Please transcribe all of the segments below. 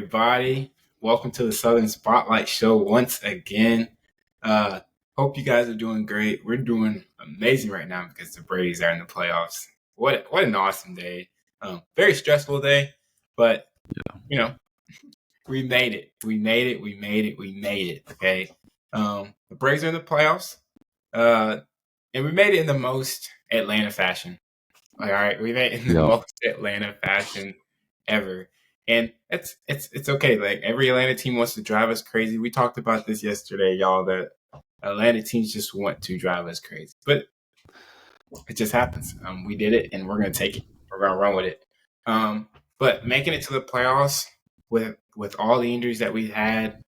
everybody? Welcome to the Southern Spotlight Show once again. Hope you guys are doing great. We're doing amazing right now because the Braves are in the playoffs. What an awesome day. Very stressful day, but you know, we made it. We made it. We made it. We made it. Okay. The Braves are in the playoffs. And we made it in the most Atlanta fashion. All right, we made it in the most Atlanta fashion ever. And it's okay. Like every Atlanta team wants to drive us crazy. We talked about this yesterday, y'all, that Atlanta teams just want to drive us crazy. But it just happens. We did it and we're gonna take it. We're gonna run with it. But making it to the playoffs with all the injuries that we had,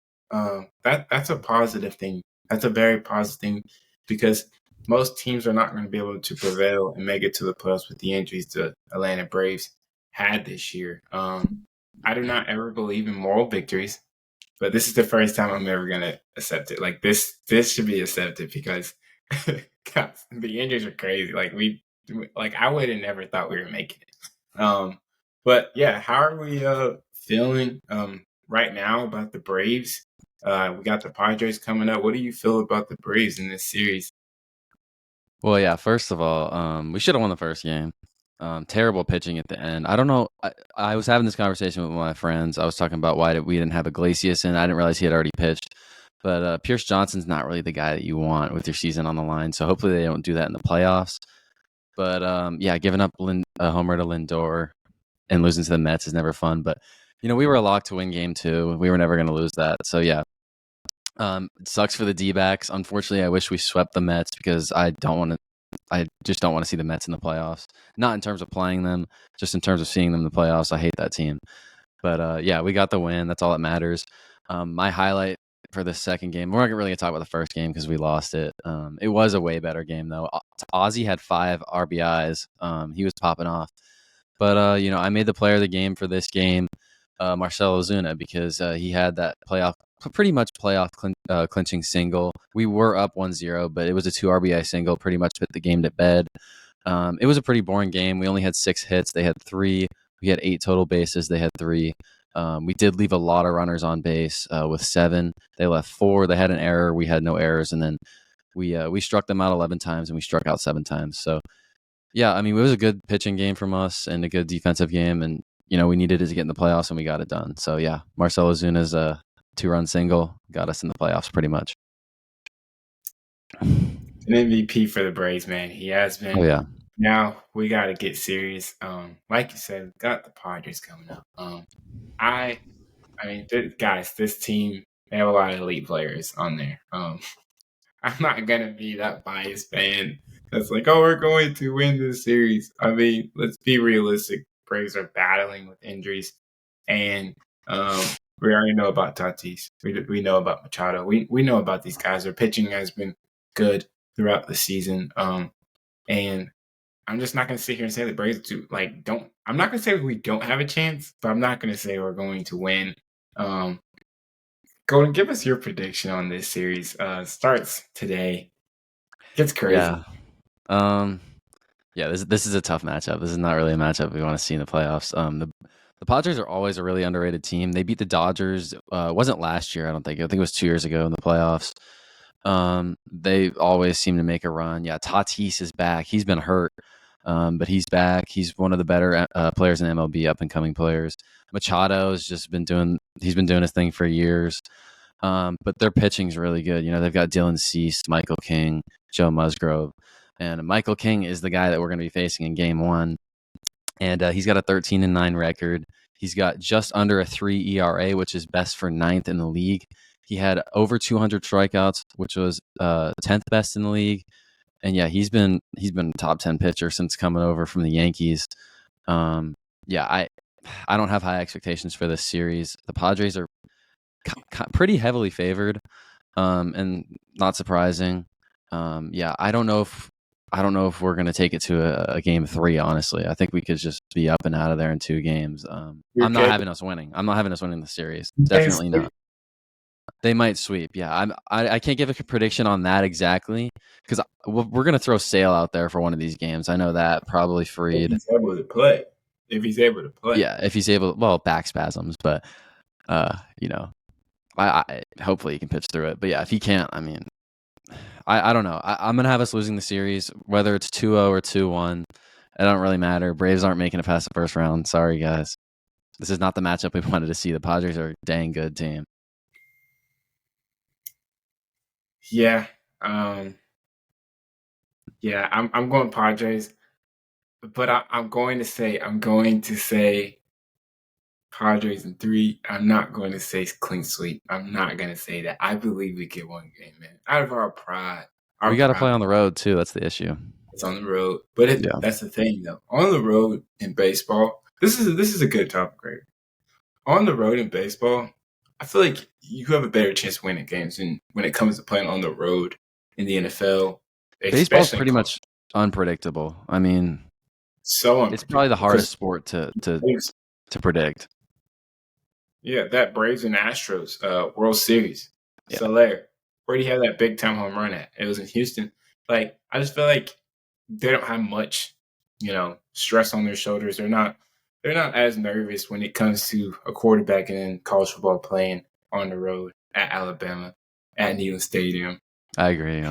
that's a positive thing. That's a very positive thing because most teams are not going to be able to prevail and make it to the playoffs with the injuries the Atlanta Braves had this year. I do not ever believe in moral victories, but this is the first time I'm ever going to accept it. Like this should be accepted because God, the injuries are crazy. I would have never thought we were making it. But yeah, how are we feeling right now about the Braves? We got the Padres coming up. What do you feel about the Braves in this series? Well, yeah, first of all, we should have won the first game. Terrible pitching at the end. I don't know. I was having this conversation with my friends. I was talking about why we didn't have Iglesias in. I didn't realize he had already pitched. But Pierce Johnson's not really the guy that you want with your season on the line. So hopefully they don't do that in the playoffs. But yeah, giving up a homer to Lindor and losing to the Mets is never fun. But, we were a lock to win game 2. We were never going to lose that. So, yeah. It sucks for the D-backs. Unfortunately, I wish we swept the Mets because I just don't want to see the Mets in the playoffs. Not in terms of playing them, just in terms of seeing them in the playoffs. I hate that team. But yeah, we got the win. That's all that matters. My highlight for the second game, we're not really going to talk about the first game because we lost it. It was a way better game, though. Ozzy had 5 RBIs. He was popping off. But, I made the player of the game for this game, Marcell Ozuna, because he had that pretty much playoff clinching single. We were up 1-0, but it was a 2 RBI single, pretty much put the game to bed. It was a pretty boring game. We only had 6 hits. They had 3. We had 8 total bases. They had 3. We did leave a lot of runners on base with 7. They left 4. They had an error. We had no errors. And then we struck them out 11 times and we struck out 7 times. So, yeah, I mean, it was a good pitching game from us and a good defensive game. And, we needed it to get in the playoffs and we got it done. So, yeah, Marcell Ozuna's a 2-run single got us in the playoffs pretty much. An MVP for the Braves, man. He has been. Oh, yeah. Now we got to get serious. Like you said, we got the Padres coming up. I mean, guys, this team, they have a lot of elite players on there. I'm not going to be that biased fan that's like, oh, we're going to win this series. I mean, let's be realistic. Braves are battling with injuries. And we already know about Tatis. We know about Machado. We know about these guys. Their pitching has been good throughout the season. And I'm just not going to sit here and say the Braves don't. I'm not going to say we don't have a chance, but I'm not going to say we're going to win. Golden, give us your prediction on this series. Starts today. Gets crazy. Yeah. Yeah. This is a tough matchup. This is not really a matchup we want to see in the playoffs. The Padres are always a really underrated team. They beat the Dodgers. It wasn't last year, I don't think. I think it was 2 years ago in the playoffs. They always seem to make a run. Yeah, Tatis is back. He's been hurt, but he's back. He's one of the better players in MLB, up-and-coming players. Machado's just been doing his thing for years. But their pitching's really good. They've got Dylan Cease, Michael King, Joe Musgrove. And Michael King is the guy that we're going to be facing in Game 1. And he's got a 13-9 record. He's got just under a 3 ERA, which is best for 9th in the league. He had over 200 strikeouts, which was 10th best in the league. And yeah, he's been a top 10 pitcher since coming over from the Yankees. Yeah, I don't have high expectations for this series. The Padres are pretty heavily favored, and not surprising. Yeah, I don't know if we're going to take it to a game 3, honestly. I think we could just be up and out of there in 2 games. I'm not having us winning. I'm not having us winning the series. Definitely not. They might sweep. Yeah, I can't give a prediction on that exactly because we're going to throw Sale out there for one of these games. I know that, probably Fried. If he's able to play. Yeah, if he's able, well, back spasms. But You know, I hopefully he can pitch through it. But yeah, if he can't, I mean, I don't know. I'm gonna have us losing the series, whether it's 2-0 or 2-1. It don't really matter. Braves aren't making it past the first round. Sorry, guys. This is not the matchup we wanted to see. The Padres are a dang good team. Yeah. Yeah, I'm going Padres, but I'm going to say Padres in 3. I'm not going to say clean sweep. I'm not going to say that. I believe we get one game, man. Out of our pride, We got to play on the road too. That's the issue. it's on the road. But Yeah. that's the thing, though. On the road in baseball, this is a good topic, right? On the road in baseball, I feel like you have a better chance of winning games than when it comes to playing on the road in the NFL, Baseball's especially in pretty college. much unpredictable. I mean, So it's probably the unpredictable hardest because sport to predict. yeah, that Braves and Astros World Series. Yeah. Soler, where do you have that big time home run at? It was in Houston. Like, I just feel like they don't have much, stress on their shoulders. They're not as nervous when it comes to a quarterback in college football playing on the road at Alabama, at Neyland Stadium, I agree.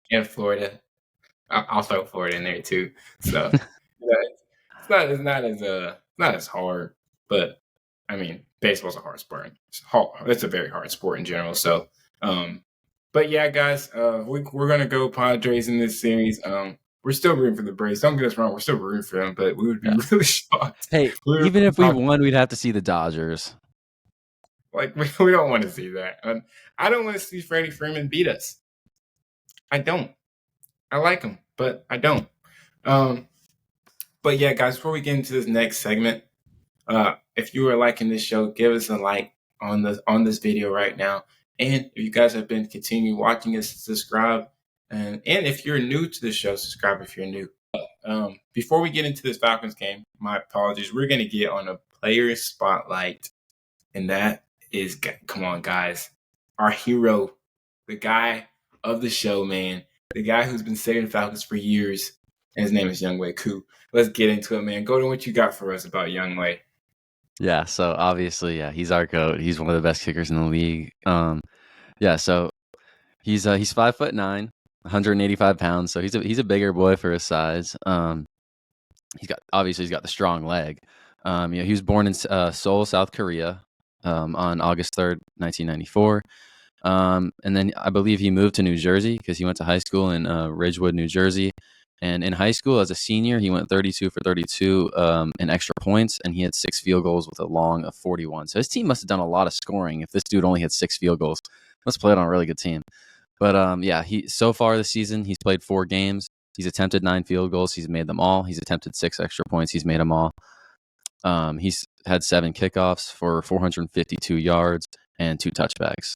in Florida. I'll throw Florida in there too. So it's not as hard, but I mean, baseball's a hard sport. It's a very hard sport in general. So, but yeah, guys, we're gonna go Padres in this series. We're still rooting for the Braves. Don't get us wrong, we're still rooting for them, but we would be really shocked. Hey, even if we won, we'd have to see the Dodgers. Like we don't want to see that. I don't want to see Freddie Freeman beat us. I don't. I like him, but I don't. Um, But yeah, guys, before we get into this next segment, if you are liking this show, give us a like on this video right now. And if you guys have been continuing watching us, subscribe. And if you're new to the show, subscribe if you're new. Before we get into this Falcons game, my apologies. We're gonna get on a player spotlight, and that is, come on, guys, our hero, the guy of the show, man, the guy who's been saving Falcons for years, and his name is Younghoe Koo. Let's get into it, man. Go to what you got for us about Younghoe. Yeah, so obviously, yeah, he's our goat. He's one of the best kickers in the league. Yeah, so he's 5'9", 185 pounds. So he's a bigger boy for his size. He's got the strong leg. He was born in Seoul, South Korea, on August 3rd, 1994. And then I believe he moved to New Jersey because he went to high school in Ridgewood, New Jersey. And in high school, as a senior, he went 32 for 32 in extra points, and he had 6 field goals with a long of 41. So his team must have done a lot of scoring if this dude only had 6 field goals. Must have played on a really good team. But yeah, he so far this season, he's played 4 games. He's attempted 9 field goals. He's made them all. He's attempted 6 extra points. He's made them all. He's had 7 kickoffs for 452 yards and 2 touchbacks.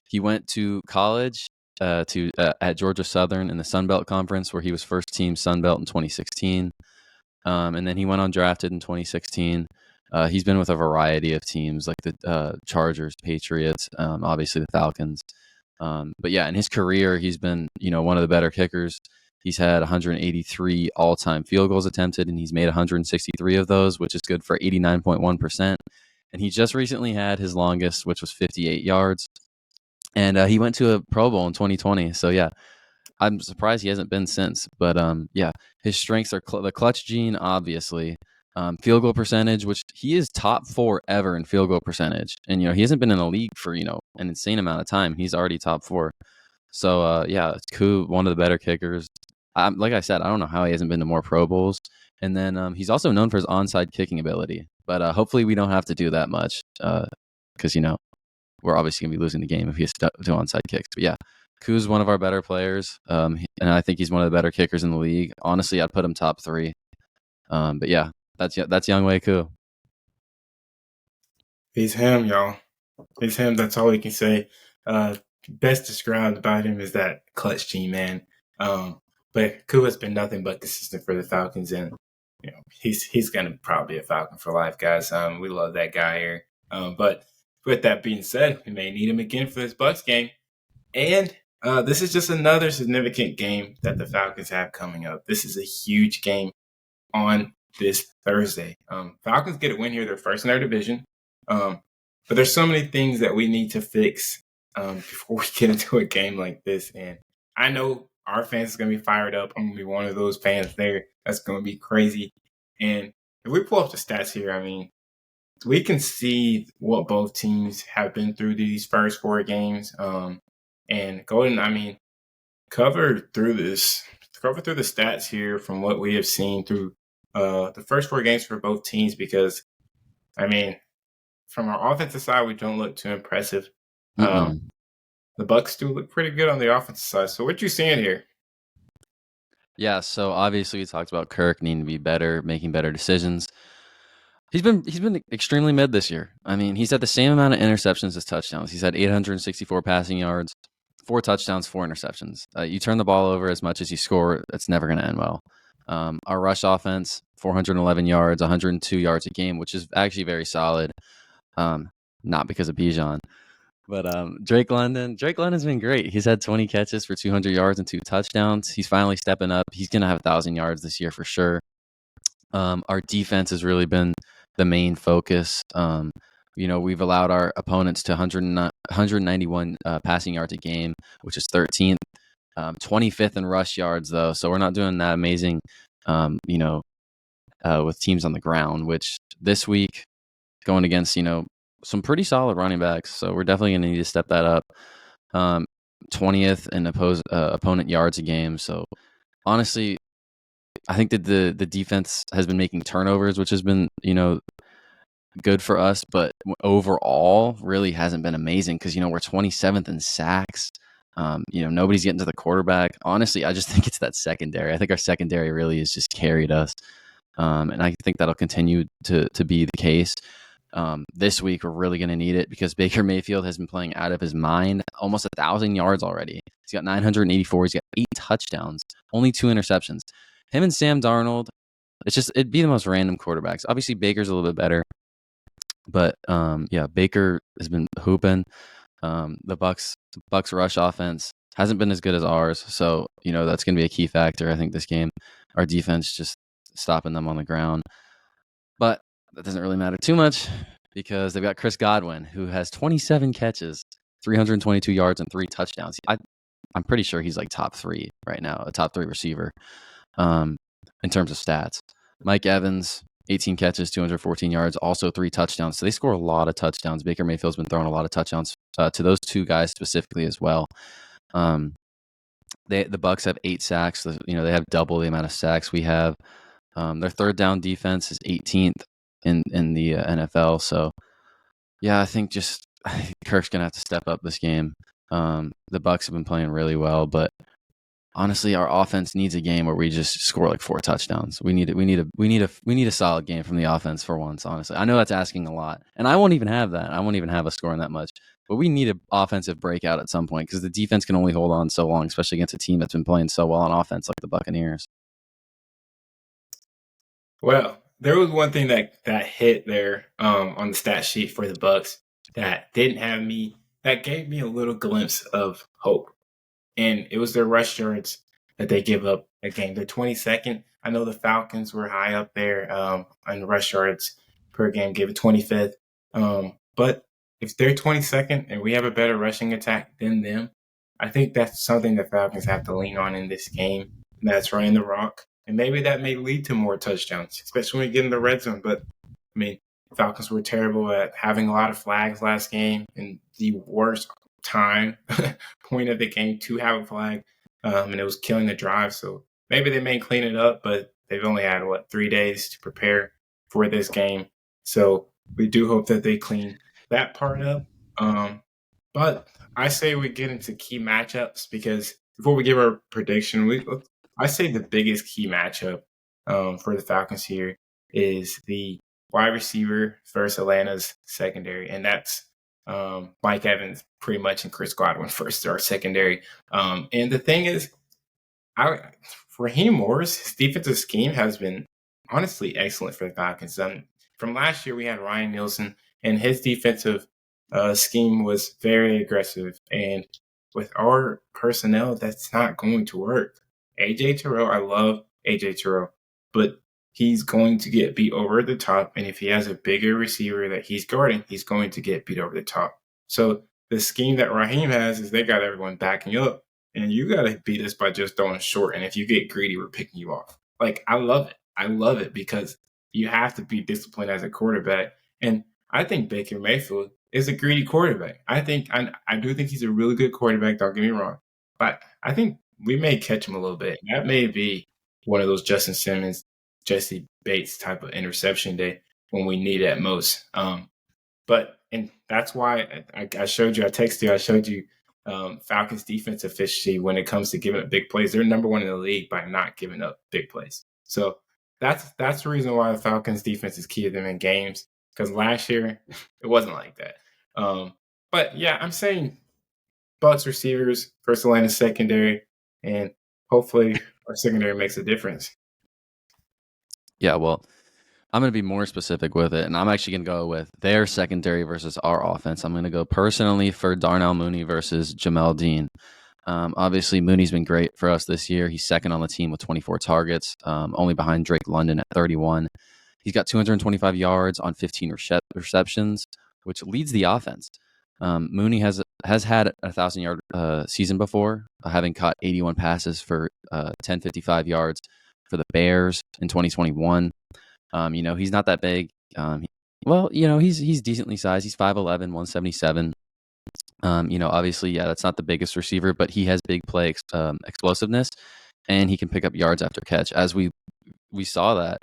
He went to college at Georgia Southern in the Sun Belt Conference, where he was first team Sun Belt in 2016. And then he went undrafted in 2016. He's been with a variety of teams like the Chargers, Patriots, obviously the Falcons. But yeah, in his career, he's been, one of the better kickers. He's had 183 all-time field goals attempted, and he's made 163 of those, which is good for 89.1%. And he just recently had his longest, which was 58 yards. And he went to a Pro Bowl in 2020. So yeah, I'm surprised he hasn't been since. But yeah, his strengths are the clutch gene, obviously. Field goal percentage, which he is top 4 ever in field goal percentage. And, he hasn't been in the league for, an insane amount of time. He's already top 4. So, yeah, Koo, one of the better kickers. Like I said, I don't know how he hasn't been to more Pro Bowls. And then he's also known for his onside kicking ability. But hopefully we don't have to do that much because, we're obviously going to be losing the game if he has to do onside kicks. But yeah, Koo's one of our better players. And I think he's one of the better kickers in the league. Honestly, I'd put him top 3. But yeah, that's Younghoe Koo. He's him, y'all. He's him. That's all we can say. Best described about him is that clutch gene, man. But Koo has been nothing but consistent for the Falcons, and he's going to probably be a Falcon for life, guys. We love that guy here. But with that being said, we may need him again for this Bucs game, and this is just another significant game that the Falcons have coming up. This is a huge game on this Thursday. Falcons get a win here. They're first in their division. But there's so many things that we need to fix before we get into a game like this. And I know our fans are going to be fired up. I'm going to be one of those fans there. That's going to be crazy. And if we pull up the stats here, I mean, we can see what both teams have been through these first 4 games. And go ahead and, I mean, cover through the stats here from what we have seen through the first 4 games for both teams, because, I mean, from our offensive side, we don't look too impressive. The Bucs do look pretty good on the offensive side. So what you seeing here? Yeah, so obviously we talked about Kirk needing to be better, making better decisions. He's been extremely mid this year. I mean, he's had the same amount of interceptions as touchdowns. He's had 864 passing yards, 4 touchdowns, 4 interceptions. You turn the ball over as much as you score, it's never going to end well. Our rush offense, 411 yards, 102 yards a game, which is actually very solid. Not because of Bijan. But Drake London's been great. He's had 20 catches for 200 yards and 2 touchdowns. He's finally stepping up. He's going to have 1,000 yards this year for sure. Our defense has really been the main focus. We've allowed our opponents to 191 passing yards a game, which is 13th. 25th in rush yards, though, so we're not doing that amazing, with teams on the ground, which this week going against, some pretty solid running backs, so we're definitely going to need to step that up. 20th in opponent yards a game, so honestly, I think that the defense has been making turnovers, which has been, good for us, but overall really hasn't been amazing because, we're 27th in sacks. Nobody's getting to the quarterback. Honestly, I just think it's that secondary. I think our secondary really has just carried us. And I think that'll continue to be the case. This week, we're really going to need it because Baker Mayfield has been playing out of his mind, almost 1,000 yards already. He's got 984. He's got 8 touchdowns, only 2 interceptions. Him and Sam Darnold, it'd be the most random quarterbacks. Obviously, Baker's a little bit better, but Baker has been hooping. The Bucs rush offense hasn't been as good as ours, so that's going to be a key factor. I think this game, our defense just stopping them on the ground, but that doesn't really matter too much because they've got Chris Godwin, who has 27 catches, 322 yards, and 3 touchdowns. I'm pretty sure he's like top 3 right now, a top 3 receiver in terms of stats. Mike Evans, 18 catches, 214 yards, also 3 touchdowns. So they score a lot of touchdowns. Baker Mayfield's been throwing a lot of touchdowns to those 2 guys specifically as well. The Bucs have 8 sacks. They have double the amount of sacks we have. Their third down defense is 18th in the NFL. So, yeah, I think Kirk's gonna have to step up this game. The Bucs have been playing really well, but honestly, our offense needs a game where we just score like 4 touchdowns. We need a solid game from the offense for once. Honestly, I know that's asking a lot, and I won't even have that. I won't even have us scoring that much. But we need an offensive breakout at some point because the defense can only hold on so long, especially against a team that's been playing so well on offense like the Buccaneers. Well, there was one thing that hit there on the stat sheet for the Bucs that gave me a little glimpse of hope. And it was their rush yards that they give up a game. They're 22nd. I know the Falcons were high up there on rush yards per game, gave it 25th. But if they're 22nd and we have a better rushing attack than them, I think that's something the Falcons have to lean on in this game. And that's running the rock. And maybe that may lead to more touchdowns, especially when we get in the red zone. But, I mean, Falcons were terrible at having a lot of flags last game, and the worst point of the game to have a flag, and it was killing the drive. So maybe they may clean it up, but they've only had 3 days to prepare for this game. So we do hope that they clean that part up. But I say we get into key matchups because before we give our prediction, I say the biggest key matchup for the Falcons here is the wide receiver versus Atlanta's secondary, and that's Mike Evans pretty much and Chris Godwin first our secondary. And the thing is, Raheem Morris, his defensive scheme has been honestly excellent for the Falcons. From last year, we had Ryan Nielsen, and his defensive scheme was very aggressive. And with our personnel, that's not going to work. AJ Terrell, I love AJ Terrell, but he's going to get beat over the top. And if he has a bigger receiver that he's guarding, he's going to get beat over the top. So the scheme that Raheem has is they got everyone backing up, and you got to beat us by just throwing short. And if you get greedy, we're picking you off. Like, I love it. I love it because you have to be disciplined as a quarterback. And I think Baker Mayfield is a greedy quarterback. I do think he's a really good quarterback. Don't get me wrong, but I think we may catch him a little bit. That may be one of those Justin Simmons, Jesse Bates type of interception day when we need it most. And that's why I showed you. I texted you. I showed you Falcons defense efficiency when it comes to giving up big plays. They're number one in the league by not giving up big plays. So that's the reason why the Falcons defense is key to them in games. Because last year it wasn't like that. But yeah, I'm saying Bucs receivers versus Atlanta secondary, and hopefully our secondary makes a difference. Yeah, well, I'm going to be more specific with it, and I'm actually going to go with their secondary versus our offense. I'm going to go personally for Darnell Mooney versus Jamel Dean. Obviously, Mooney's been great for us this year. He's second on the team with 24 targets, only behind Drake London at 31. He's got 225 yards on 15 receptions, which leads the offense. Mooney has had a 1,000-yard season before, having caught 81 passes for 1,055 yards for the Bears in 2021. He's not that big. He's decently sized. He's 5'11", 177. Obviously, that's not the biggest receiver, but he has big play explosiveness, and he can pick up yards after catch. As we saw that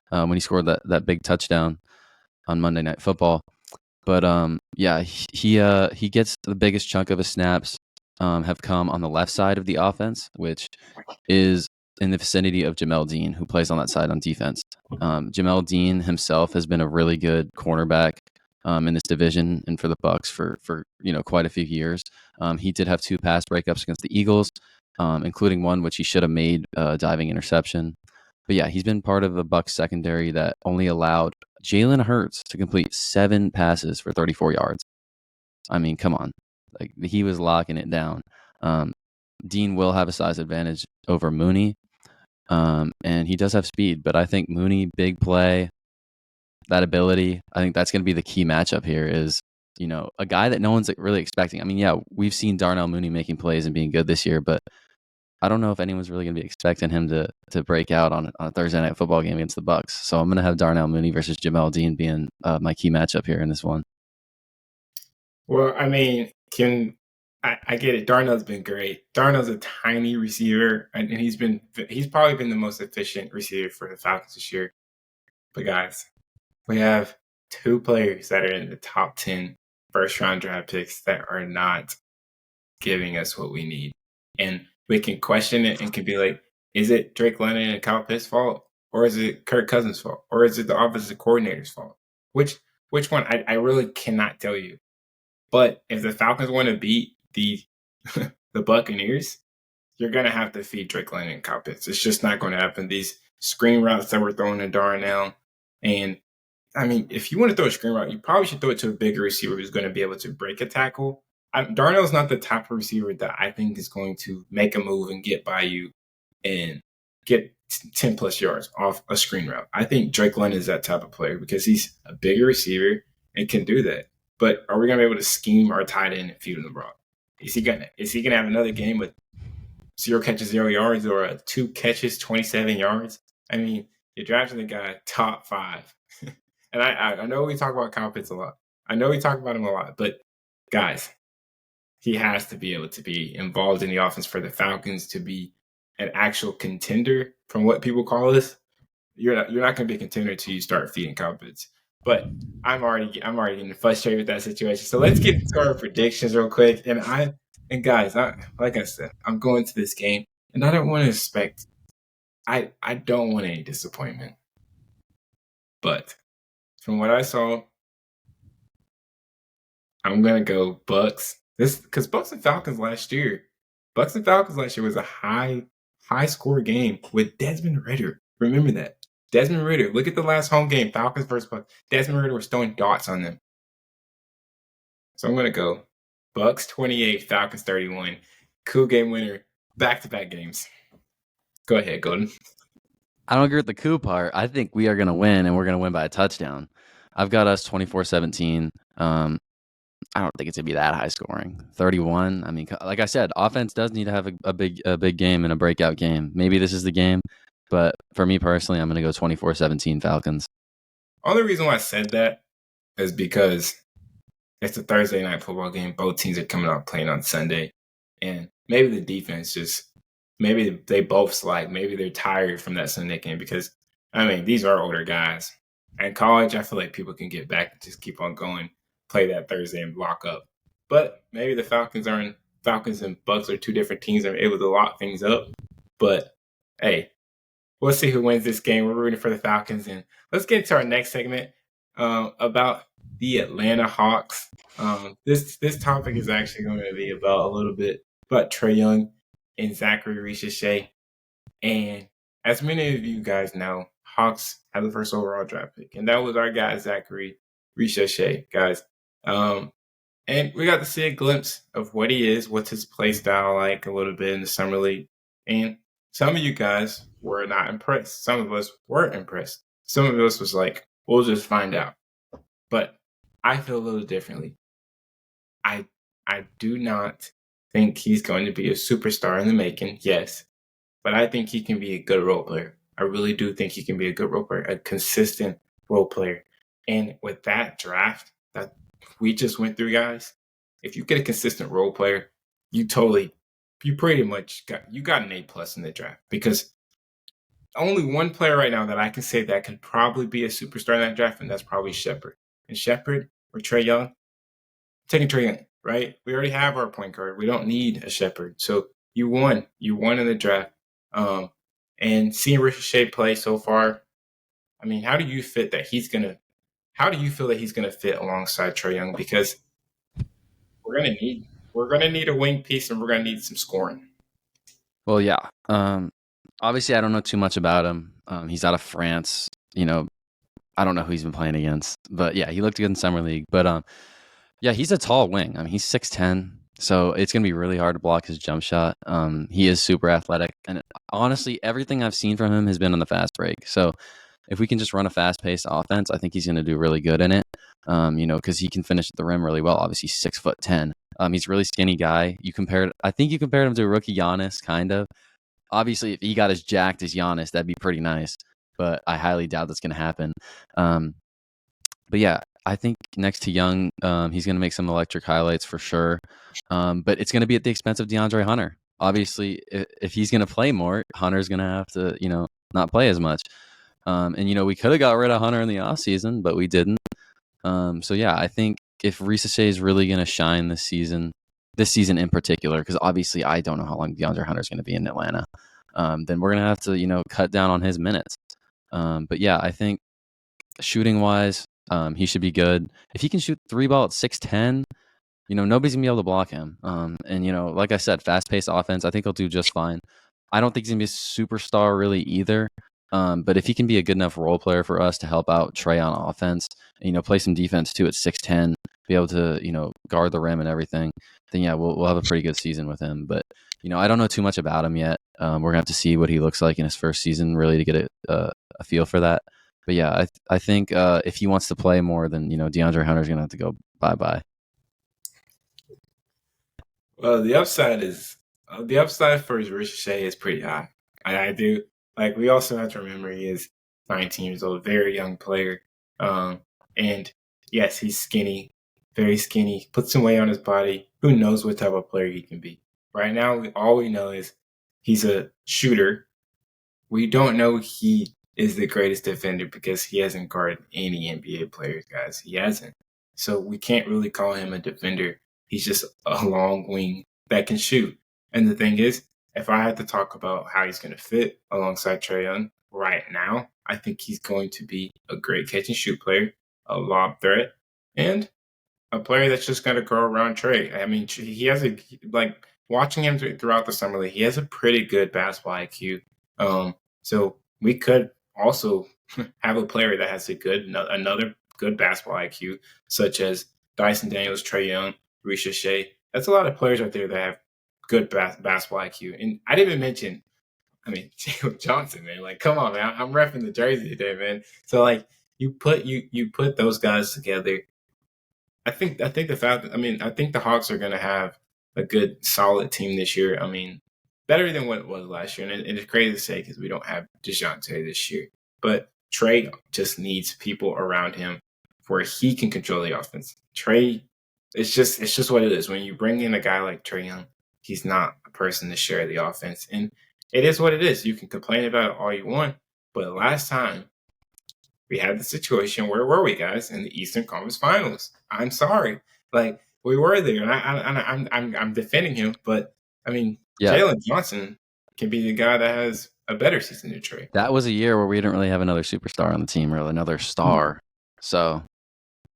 when he scored that big touchdown on Monday Night Football. But he gets the biggest chunk of his snaps have come on the left side of the offense, which is in the vicinity of Jamel Dean, who plays on that side on defense. Jamel Dean himself has been a really good cornerback in this division and for the Bucs for quite a few years. He did have 2 pass breakups against the Eagles, including one which he should have made diving interception. But yeah, he's been part of a Bucs secondary that only allowed Jalen Hurts to complete 7 passes for 34 yards. I mean, come on. Like, he was locking it down. Dean will have a size advantage over Mooney, and he does have speed. But I think Mooney, big play, that ability, I think that's going to be the key matchup here is, a guy that no one's really expecting. I mean, yeah, we've seen Darnell Mooney making plays and being good this year, but I don't know if anyone's really going to be expecting him to break out on a Thursday night football game against the Bucs. So I'm going to have Darnell Mooney versus Jamel Dean being my key matchup here in this one. Well, I mean, I get it. Darnell's been great. Darnell's a tiny receiver, and he's probably been the most efficient receiver for the Falcons this year. But guys, we have 2 players that are in the top 10 first-round draft picks that are not giving us what we need. And we can question it and can be like, is it Drake London and Kyle Pitts' fault? Or is it Kirk Cousins' fault? Or is it the offensive coordinator's fault? Which one? I really cannot tell you. But if the Falcons want to beat the the Buccaneers, you're going to have to feed Drake London and Kyle Pitts. It's just not going to happen. These screen routes that we're throwing to Darnell. And, I mean, if you want to throw a screen route, you probably should throw it to a bigger receiver who's going to be able to break a tackle. Darnell's not the type of receiver that I think is going to make a move and get by you and get 10 plus yards off a screen route. I think Drake London is that type of player because he's a bigger receiver and can do that. But are we going to be able to scheme our tight end and feed him the ball? Is he gonna have another game with 0 catches, 0 yards, or 2 catches, 27 yards? I mean, you're drafting the guy top 5. And I know we talk about Kyle Pitts a lot. I know we talk about him a lot, but guys, he has to be able to be involved in the offense for the Falcons to be an actual contender from what people call us. You're not going to be a contender until you start feeding Kyle Pitts. But I'm already getting frustrated with that situation. So let's get to our predictions real quick. And guys, like I said, I'm going to this game, and I don't want to expect. I don't want any disappointment. But from what I saw, I'm gonna go Bucs. Because Bucs and Falcons last year was a high score game with Desmond Ridder. Remember that. Desmond Ridder. Look at the last home game, Falcons versus Bucs. Desmond Ridder was throwing dots on them. So I'm gonna go Bucs 28, Falcons 31. Cool game winner, back-to-back games. Go ahead, Golden. I don't agree with the coup part. I think we are going to win, and we're going to win by a touchdown. I've got us 24-17. I don't think it's going to be that high scoring. 31. I mean, like I said, offense does need to have a big game and a breakout game. Maybe this is the game, but for me personally, I'm going to go 24-17 Falcons. Only reason why I said that is because it's a Thursday night football game. Both teams are coming out playing on Sunday. And maybe the defense maybe they both slack. Maybe they're tired from that Sunday game because, I mean, these are older guys. In college, I feel like people can get back and just keep on going, play that Thursday and lock up. But maybe the Falcons and Bucs are two different teams that are able to lock things up. But, hey, we'll see who wins this game. We're rooting for the Falcons. And let's get into our next segment about the Atlanta Hawks. This topic is actually going to be about a little bit about Trae Young and Zaccharie Risacher. And as many of you guys know, Hawks had the first overall draft pick, and that was our guy Zaccharie Risacher, guys. And we got to see a glimpse of what he is, what's his play style like a little bit in the summer league. And some of you guys were not impressed. Some of us weren't impressed. Some of us was like, we'll just find out. But I feel a little differently. I do not think he's going to be a superstar in the making, yes. But I think he can be a good role player. I really do think he can be a good role player, a consistent role player. And with that draft that we just went through, guys, if you get a consistent role player, you pretty much got an A+ in the draft, because only one player right now that I can say that could probably be a superstar in that draft, and that's probably Shepard. And Shepard or Trae Young, taking Trae Young, right? We already have our point guard. We don't need a Shepard. So you won. You won in the draft. And seeing Ricochet play so far, I mean, how do you feel that he's gonna fit alongside Trae Young? Because we're gonna need a wing piece, and we're gonna need some scoring. Well, yeah. Obviously, I don't know too much about him. He's out of France. I don't know who he's been playing against, but yeah, he looked good in summer league. But yeah, he's a tall wing. I mean, he's 6'10", so it's gonna be really hard to block his jump shot. He is super athletic, and honestly, everything I've seen from him has been on the fast break. So if we can just run a fast-paced offense, I think he's gonna do really good in it. Because he can finish at the rim really well. Obviously, 6'10". He's a really skinny guy. I think you compared him to a rookie Giannis, kind of. Obviously, if he got as jacked as Giannis, that'd be pretty nice. But I highly doubt that's going to happen. But yeah, I think next to Young, he's going to make some electric highlights for sure. But it's going to be at the expense of DeAndre Hunter. Obviously, if he's going to play more, Hunter's going to have to, not play as much. And we could have got rid of Hunter in the offseason, but we didn't. So yeah, I think if Risacher is really going to shine this season in particular, because obviously I don't know how long DeAndre Hunter is going to be in Atlanta, then we're going to have to, cut down on his minutes. But yeah, I think shooting wise, he should be good. If he can shoot 3-ball at 6'10", nobody's going to be able to block him. And like I said, fast-paced offense, I think he'll do just fine. I don't think he's going to be a superstar really either. But if he can be a good enough role player for us to help out Trae on offense, and, play some defense too at 6'10", be able to, guard the rim and everything, then yeah, we'll have a pretty good season with him. But, I don't know too much about him yet. We're going to have to see what he looks like in his first season really to get a feel for that. But yeah, I think if he wants to play more, then, DeAndre Hunter's going to have to go bye-bye. Well, the upside for Ricochet is pretty high. I do. Like, we also have to remember he is 19 years old, very young player. And yes, he's skinny, very skinny, puts some weight on his body. Who knows what type of player he can be? Right now, all we know is he's a shooter. We don't know he is the greatest defender because he hasn't guarded any NBA players, guys. He hasn't. So we can't really call him a defender. He's just a long wing that can shoot. And the thing is, if I had to talk about how he's going to fit alongside Trae Young right now, I think he's going to be a great catch and shoot player, a lob threat, and a player that's just going to go around Trae. I mean, he has watching him throughout the summer league, he has a pretty good basketball IQ. So we could also have a player that has another good basketball IQ, such as Dyson Daniels, Trae Young, Risacher. That's a lot of players out there that have good basketball IQ. And I didn't even mention Jalen Johnson, man. Like, come on, man. I'm repping the jersey today, man. So like, you put those guys together. I think the Falcons. I think the Hawks are going to have a good, solid team this year. Better than what it was last year. And it's crazy to say because we don't have DeJounte this year, but Trey just needs people around him where he can control the offense. Trey, it's just what it is. When you bring in a guy like Trey Young, he's not a person to share the offense, and it is what it is. You can complain about it all you want, but last time we had the situation. Where were we, guys? In the Eastern Conference Finals. I'm sorry, like we were there, and I'm defending him, but Yeah, Jalen Johnson can be the guy that has a better season than Trey. that was a year where we didn't really have another superstar on the team, really another star. So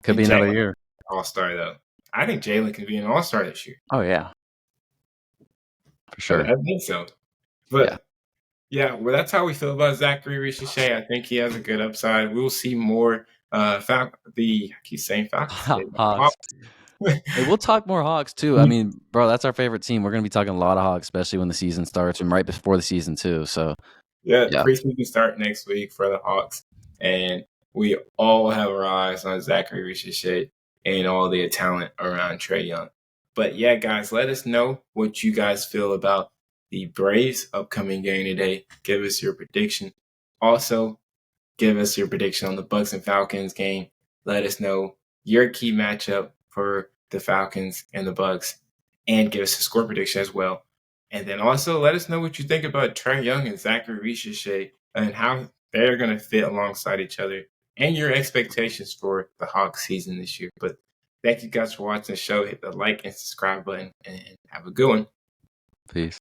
could And be another Jalen, year. All-Star though. I think Jalen could be an All-Star this year. Oh yeah, for sure. I think so. But yeah, well, that's how we feel about Zaccharie Risacher. I think he has a good upside. We'll see more. I keep saying Falcons. Hawks. Hey, we'll talk more Hawks too. I mean, bro, that's our favorite team. We're gonna be talking a lot of Hawks, especially when the season starts and right before the season too. So Yeah, yeah, preseason start next week for the Hawks, and we all have our eyes on Zaccharie Risacher and all the talent around Trey Young. But yeah, guys, let us know what you guys feel about the Braves' upcoming game today. Give us your prediction. Also, give us your prediction on the Bucs and Falcons game. Let us know your key matchup for the Falcons and the Bucs, and give us a score prediction as well. And then also let us know what you think about Trey Young and Zaccharie Risacher and how they're going to fit alongside each other and your expectations for the Hawks season this year. But thank you guys for watching the show. Hit the like and subscribe button and have a good one. peace.